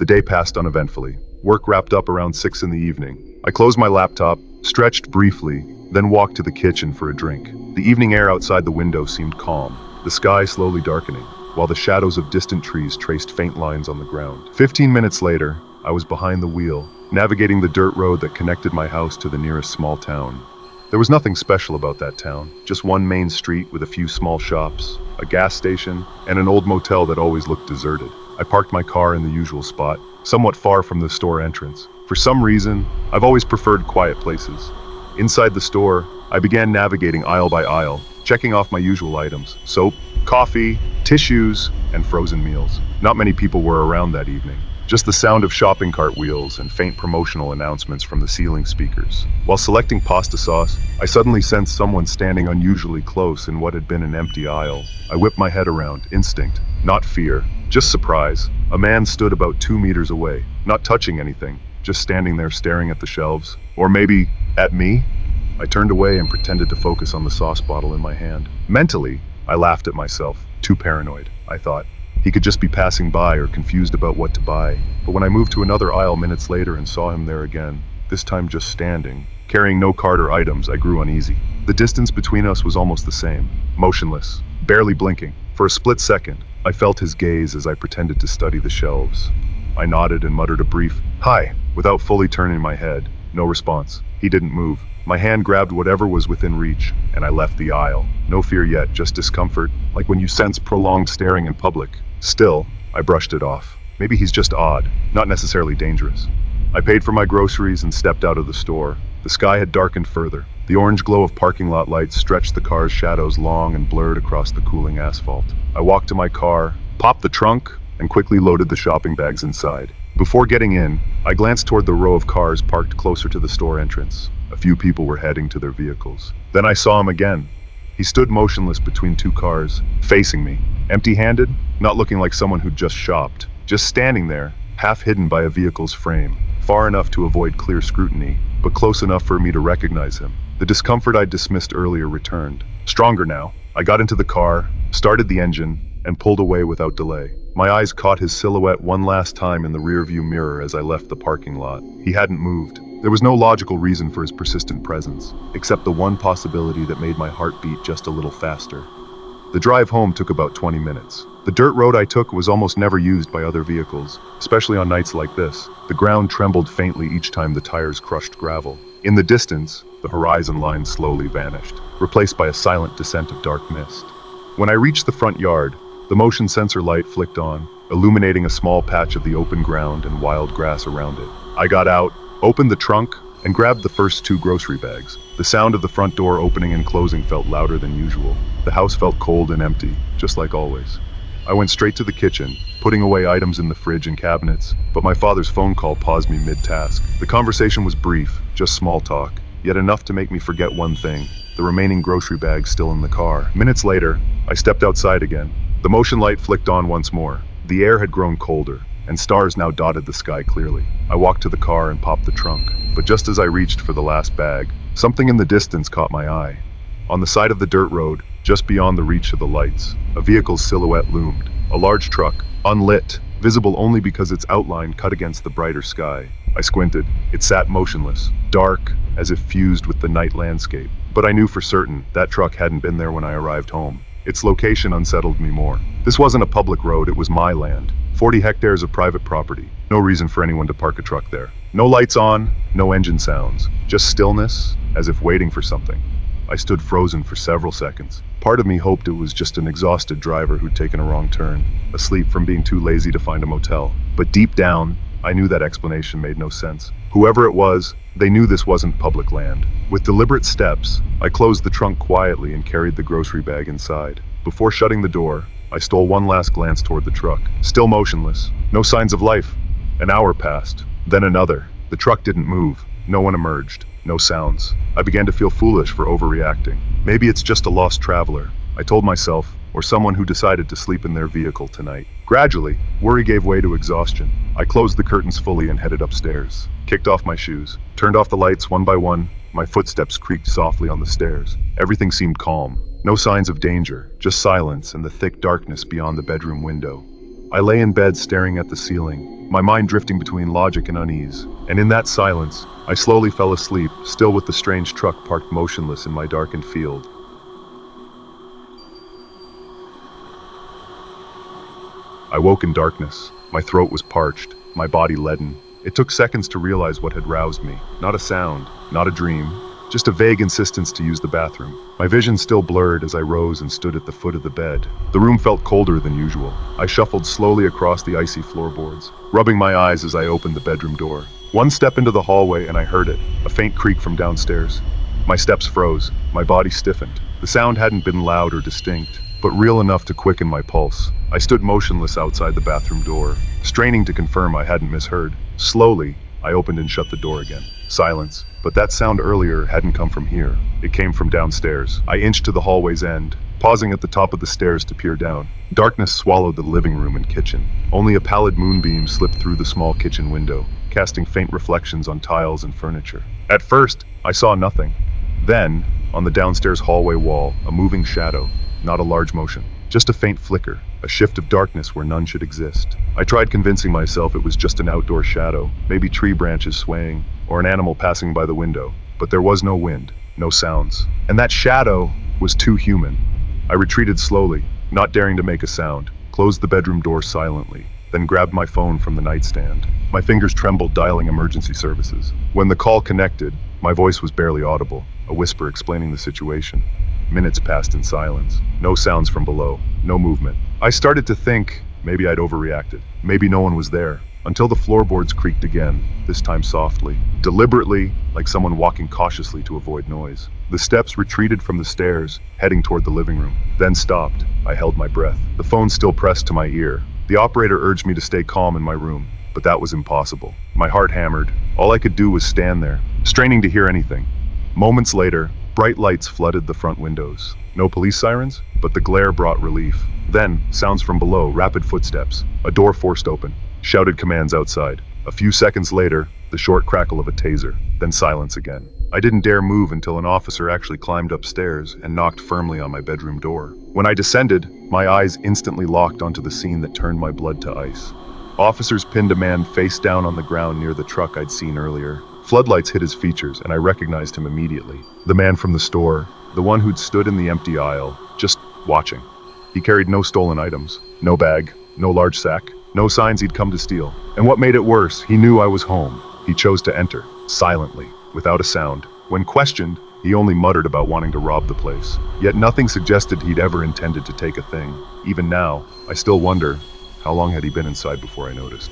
The day passed uneventfully. Work wrapped up around 6 in the evening. I closed my laptop, stretched briefly, then walked to the kitchen for a drink. The evening air outside the window seemed calm, the sky slowly darkening, while the shadows of distant trees traced faint lines on the ground. 15 minutes later, I was behind the wheel, navigating the dirt road that connected my house to the nearest small town. There was nothing special about that town, just one main street with a few small shops, a gas station, and an old motel that always looked deserted. I parked my car in the usual spot, somewhat far from the store entrance. For some reason, I've always preferred quiet places. Inside the store, I began navigating aisle by aisle, checking off my usual items: soap, coffee, tissues, and frozen meals. Not many people were around that evening. Just the sound of shopping cart wheels and faint promotional announcements from the ceiling speakers. While selecting pasta sauce, I suddenly sensed someone standing unusually close in what had been an empty aisle. I whipped my head around, instinct, not fear, just surprise. A man stood about 2 meters away, not touching anything, just standing there staring at the shelves. Or maybe at me? I turned away and pretended to focus on the sauce bottle in my hand. Mentally, I laughed at myself. Too paranoid, I thought. He could just be passing by or confused about what to buy. But when I moved to another aisle minutes later and saw him there again, this time just standing, carrying no cart or items, I grew uneasy. The distance between us was almost the same, motionless, barely blinking. For a split second, I felt his gaze as I pretended to study the shelves. I nodded and muttered a brief, "Hi," without fully turning my head. No response. He didn't move. My hand grabbed whatever was within reach, and I left the aisle. No fear yet, just discomfort, like when you sense prolonged staring in public. Still, I brushed it off. Maybe he's just odd, not necessarily dangerous. I paid for my groceries and stepped out of the store. The sky had darkened further. The orange glow of parking lot lights stretched the car's shadows long and blurred across the cooling asphalt. I walked to my car, popped the trunk, and quickly loaded the shopping bags inside. Before getting in, I glanced toward the row of cars parked closer to the store entrance. A few people were heading to their vehicles. Then I saw him again. He stood motionless between two cars, facing me. Empty-handed, not looking like someone who'd just shopped. Just standing there, half hidden by a vehicle's frame. Far enough to avoid clear scrutiny, but close enough for me to recognize him. The discomfort I'd dismissed earlier returned. Stronger now, I got into the car, started the engine, and pulled away without delay. My eyes caught his silhouette one last time in the rearview mirror as I left the parking lot. He hadn't moved. There was no logical reason for his persistent presence, except the one possibility that made my heart beat just a little faster. The drive home took about 20 minutes. The dirt road I took was almost never used by other vehicles, especially on nights like this. The ground trembled faintly each time the tires crushed gravel. In the distance, the horizon line slowly vanished, replaced by a silent descent of dark mist. When I reached the front yard, the motion sensor light flicked on, illuminating a small patch of the open ground and wild grass around it. I got out, opened the trunk, and grabbed the first 2 grocery bags. The sound of the front door opening and closing felt louder than usual. The house felt cold and empty, just like always. I went straight to the kitchen, putting away items in the fridge and cabinets, but my father's phone call paused me mid-task. The conversation was brief, just small talk, yet enough to make me forget one thing: the remaining grocery bags still in the car. Minutes later, I stepped outside again. The motion light flicked on once more. The air had grown colder, and stars now dotted the sky clearly. I walked to the car and popped the trunk, but just as I reached for the last bag, something in the distance caught my eye. On the side of the dirt road, just beyond the reach of the lights, a vehicle's silhouette loomed. A large truck, unlit, visible only because its outline cut against the brighter sky. I squinted. It sat motionless, dark, as if fused with the night landscape. But I knew for certain that truck hadn't been there when I arrived home. Its location unsettled me more. This wasn't a public road, it was my land. 40 hectares of private property. No reason for anyone to park a truck there. No lights on, no engine sounds. Just stillness, as if waiting for something. I stood frozen for several seconds. Part of me hoped it was just an exhausted driver who'd taken a wrong turn, asleep from being too lazy to find a motel. But deep down, I knew that explanation made no sense. Whoever it was, they knew this wasn't public land. With deliberate steps, I closed the trunk quietly and carried the grocery bag inside. Before shutting the door, I stole one last glance toward the truck. Still motionless. No signs of life. An hour passed. Then another. The truck didn't move. No one emerged. No sounds. I began to feel foolish for overreacting. Maybe it's just a lost traveler, I told myself, or someone who decided to sleep in their vehicle tonight. Gradually, worry gave way to exhaustion. I closed the curtains fully and headed upstairs. Kicked off my shoes. Turned off the lights one by one. My footsteps creaked softly on the stairs. Everything seemed calm. No signs of danger, just silence and the thick darkness beyond the bedroom window. I lay in bed staring at the ceiling, my mind drifting between logic and unease. And in that silence, I slowly fell asleep, still with the strange truck parked motionless in my darkened field. I woke in darkness. My throat was parched, my body leaden. It took seconds to realize what had roused me. Not a sound, not a dream, just a vague insistence to use the bathroom. My vision still blurred as I rose and stood at the foot of the bed. The room felt colder than usual. I shuffled slowly across the icy floorboards, rubbing my eyes as I opened the bedroom door. One step into the hallway and I heard it, a faint creak from downstairs. My steps froze, my body stiffened. The sound hadn't been loud or distinct, but real enough to quicken my pulse. I stood motionless outside the bathroom door, straining to confirm I hadn't misheard. Slowly, I opened and shut the door again. Silence. But that sound earlier hadn't come from here. It came from downstairs. I inched to the hallway's end, pausing at the top of the stairs to peer down. Darkness swallowed the living room and kitchen. Only a pallid moonbeam slipped through the small kitchen window, casting faint reflections on tiles and furniture. At first, I saw nothing. Then, on the downstairs hallway wall, a moving shadow. Not a large motion, just a faint flicker, a shift of darkness where none should exist. I tried convincing myself it was just an outdoor shadow, maybe tree branches swaying, or an animal passing by the window, but there was no wind, no sounds. And that shadow was too human. I retreated slowly, not daring to make a sound, closed the bedroom door silently, then grabbed my phone from the nightstand. My fingers trembled dialing emergency services. When the call connected, my voice was barely audible, a whisper explaining the situation. Minutes passed in silence. No sounds from below, no movement. I started to think maybe I'd overreacted. Maybe no one was there. Until the floorboards creaked again, this time softly, deliberately, like someone walking cautiously to avoid noise. The steps retreated from the stairs, heading toward the living room, then stopped. I held my breath, the phone still pressed to my ear. The operator urged me to stay calm in my room, but that was impossible. My heart hammered. All I could do was stand there, straining to hear anything. Moments later, bright lights flooded the front windows. No police sirens, but the glare brought relief. Then, sounds from below, rapid footsteps. A door forced open. Shouted commands outside. A few seconds later, the short crackle of a taser. Then silence again. I didn't dare move until an officer actually climbed upstairs and knocked firmly on my bedroom door. When I descended, my eyes instantly locked onto the scene that turned my blood to ice. Officers pinned a man face down on the ground near the truck I'd seen earlier. Floodlights hid his features, and I recognized him immediately. The man from the store, the one who'd stood in the empty aisle, just watching. He carried no stolen items, no bag, no large sack, no signs he'd come to steal. And what made it worse, he knew I was home. He chose to enter, silently, without a sound. When questioned, he only muttered about wanting to rob the place. Yet nothing suggested he'd ever intended to take a thing. Even now, I still wonder, how long had he been inside before I noticed?